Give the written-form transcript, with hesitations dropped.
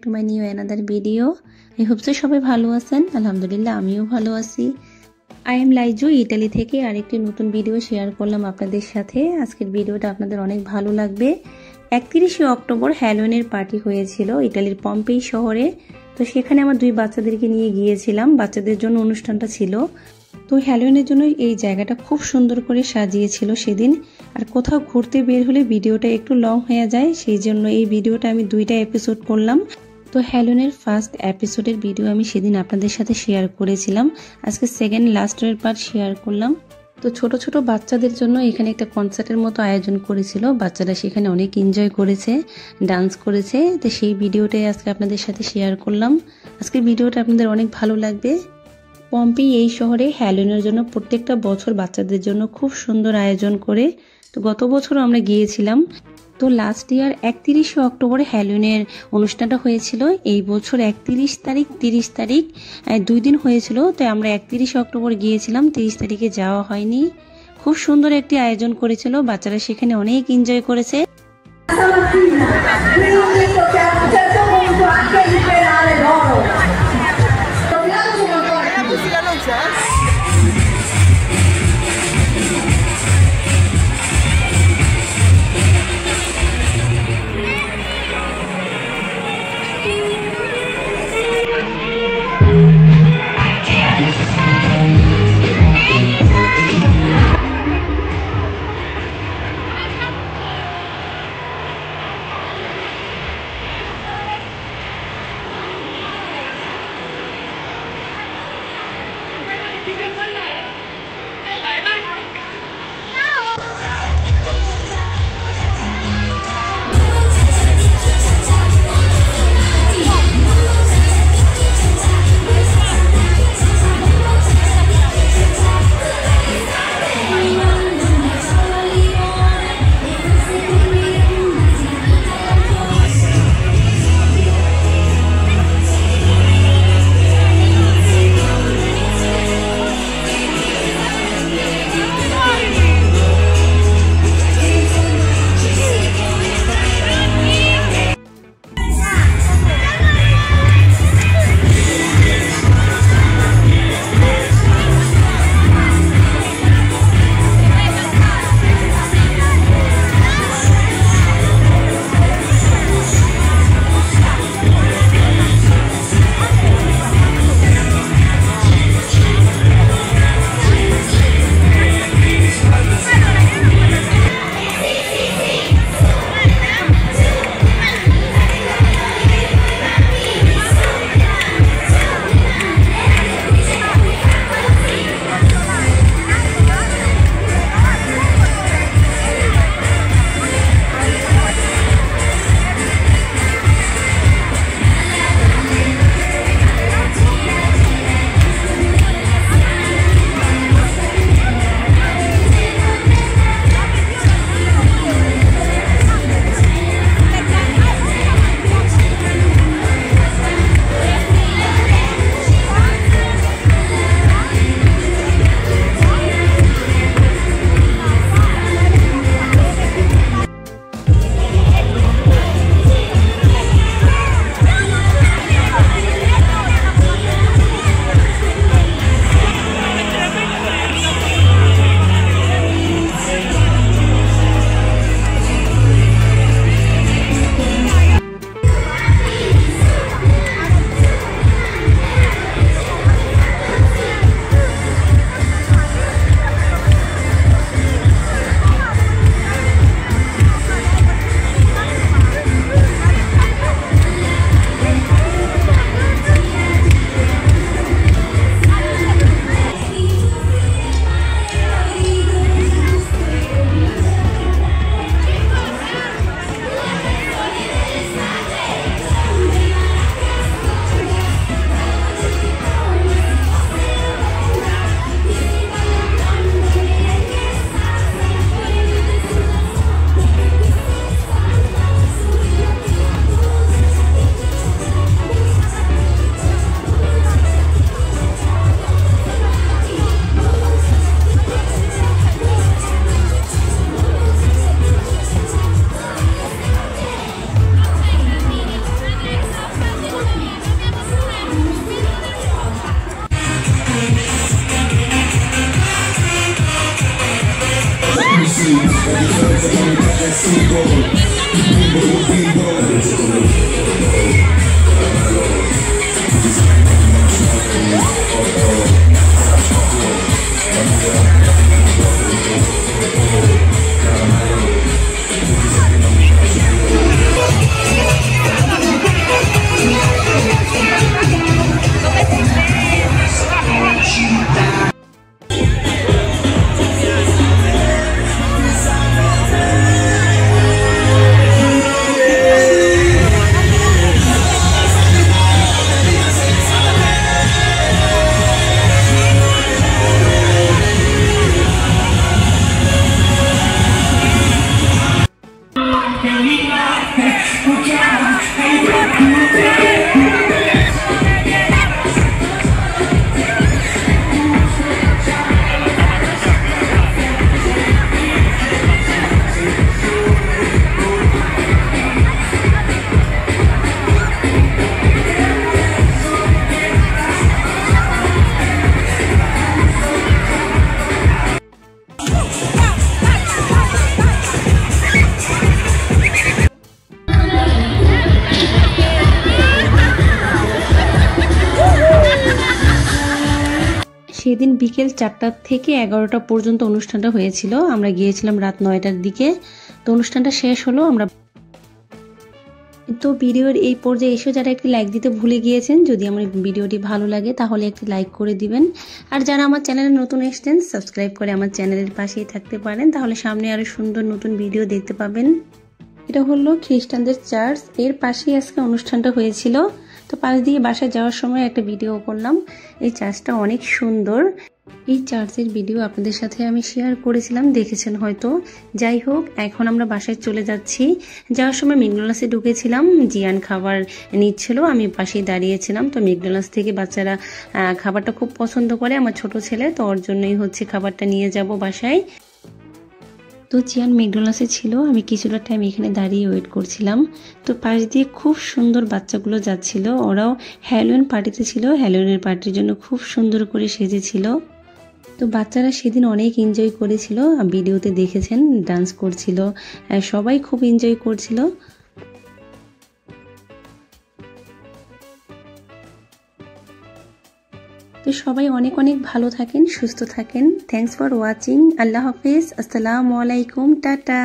To my new another video. I hope so সবাই ভালো আছেন। আলহামদুলিল্লাহ আমিও ভালো আছি। আই এম লাইজু, ইতালি থেকে আরেকটি নতুন ভিডিও শেয়ার করলাম আপনাদের সাথে। আজকের ভিডিওটা আপনাদের অনেক ভালো লাগবে। 31শে অক্টোবর হ্যালোউইনের পার্টি হয়েছিল ইতালির পম্পেই শহরে। তো সেখানে আমার 2 বাচ্চাদেরকে নিয়ে গিয়েছিলাম, বাচ্চাদের জন্য অনুষ্ঠানটা ছিল। তো হ্যালোউইনের জন্য এই জায়গাটা খুব সুন্দর করে সাজিয়েছিল সেদিন। আর কোথাও ঘুরতে বের হলে ভিডিওটা একটু লং হয়ে যায়, সেই জন্য এই ভিডিওটা আমি 2টা এপিসোড করলাম। তো হ্যালোউইনের ফার্স্ট এপিসোডের ভিডিও আমি সেদিন আপনাদের সাথে শেয়ার করেছিলাম। আজকে সেকেন্ড লাস্টের পার্ট শেয়ার করলাম। তো ছোট ছোট বাচ্চাদের জন্য এখানে একটা কনসার্টের মতো আয়োজন করেছিল, বাচ্চারা সেখানে অনেক এনজয় করেছে, ডান্স করেছে। তো সেই ভিডিওটাই আজকে আপনাদের সাথে শেয়ার করলাম। আজকের ভিডিওটা আপনাদের অনেক ভালো লাগবে। পম্পেই এই শহরে হ্যালোউইনের জন্য প্রত্যেকটা বছর বাচ্চাদের জন্য খুব সুন্দর আয়োজন করে। তো গত বছরও আমরা গিয়েছিলাম। তো লাস্ট ইয়ার 31শে অক্টোবরে হ্যালোউইনের অনুষ্ঠানটা হয়েছিল। এই বছর 31 তারিখ 30 তারিখ 2 দিন হয়েছিল। তো আমরা 31শে অক্টোবর গিয়েছিলাম, 30 তারিখে যাওয়া হয়নি। খুব সুন্দর একটি আয়োজন করেছিল, বাচ্চারা সেখানে অনেক এনজয় করেছে। সেদিন বিকেল 4টা থেকে 11টা পর্যন্ত অনুষ্ঠানটা হয়েছিল। আমরা গিয়েছিলাম রাত 9টার দিকে। তো অনুষ্ঠানটা শেষ হলো। আমরা তো ভিডিওর এই পর্যায়ে এসে যারা একটি লাইক দিতে ভুলে গিয়েছেন, যদি আমার ভিডিওটি ভালো লাগে তাহলে একটি লাইক করে দিবেন। আর যারা আমার চ্যানেলে নতুন এসেছেন, সাবস্ক্রাইব করে আমার চ্যানেলের পাশেই থাকতে পারেন, তাহলে সামনে আরো সুন্দর নতুন ভিডিও দেখতে পাবেন। এটা হলো খ্রিস্টানদের চার্চ, এর পাশেই আজকে অনুষ্ঠানটা হয়েছিল। তো পাশ দিয়ে বাসায় যাওয়ার সময় একটা ভিডিও করলাম। এই চার্চটা অনেক সুন্দর। এই চার্চের ভিডিও আপনাদের সাথে আমি শেয়ার করেছিলাম, দেখেছেন হয়তো। যাই হোক, এখন আমরা বাসায় চলে যাচ্ছি। যাওয়ার সময় ম্যাকডোনাল্ডসে ঢুকেছিলাম, জিয়ান খাবার নিচ্ছিল, আমি পাশেই দাঁড়িয়েছিলাম। তো ম্যাকডোনাল্ডস থেকে বাচ্চারা খাবারটা খুব পছন্দ করে, আমার ছোট ছেলে, তো ওর জন্যই হচ্ছে খাবারটা নিয়ে যাব বাসায়। তো জিয়ান ম্যাকডোনাল্ডসে ছিল, আমি কিছুটা টাইম এখানে দাঁড়িয়ে ওয়েট করছিলাম। তো পাশ দিয়ে খুব সুন্দর বাচ্চাগুলো যাচ্ছিল, ওরাও হ্যালোউইন পার্টিতে ছিল। হ্যালোউইনের পার্টির জন্য খুব সুন্দর করে সেজেছিল। তো বাচ্চারা সেদিন অনেক এনজয় করেছিল, ভিডিওতে দেখেছেন ডান্স করছিল, সবাই খুব এনজয় করছিল। তো সবাই অনেক অনেক ভালো থাকেন, সুস্থ থাকেন। Thanks for watching. আল্লাহ হাফেজ, আসসালামু আলাইকুম, টাটা।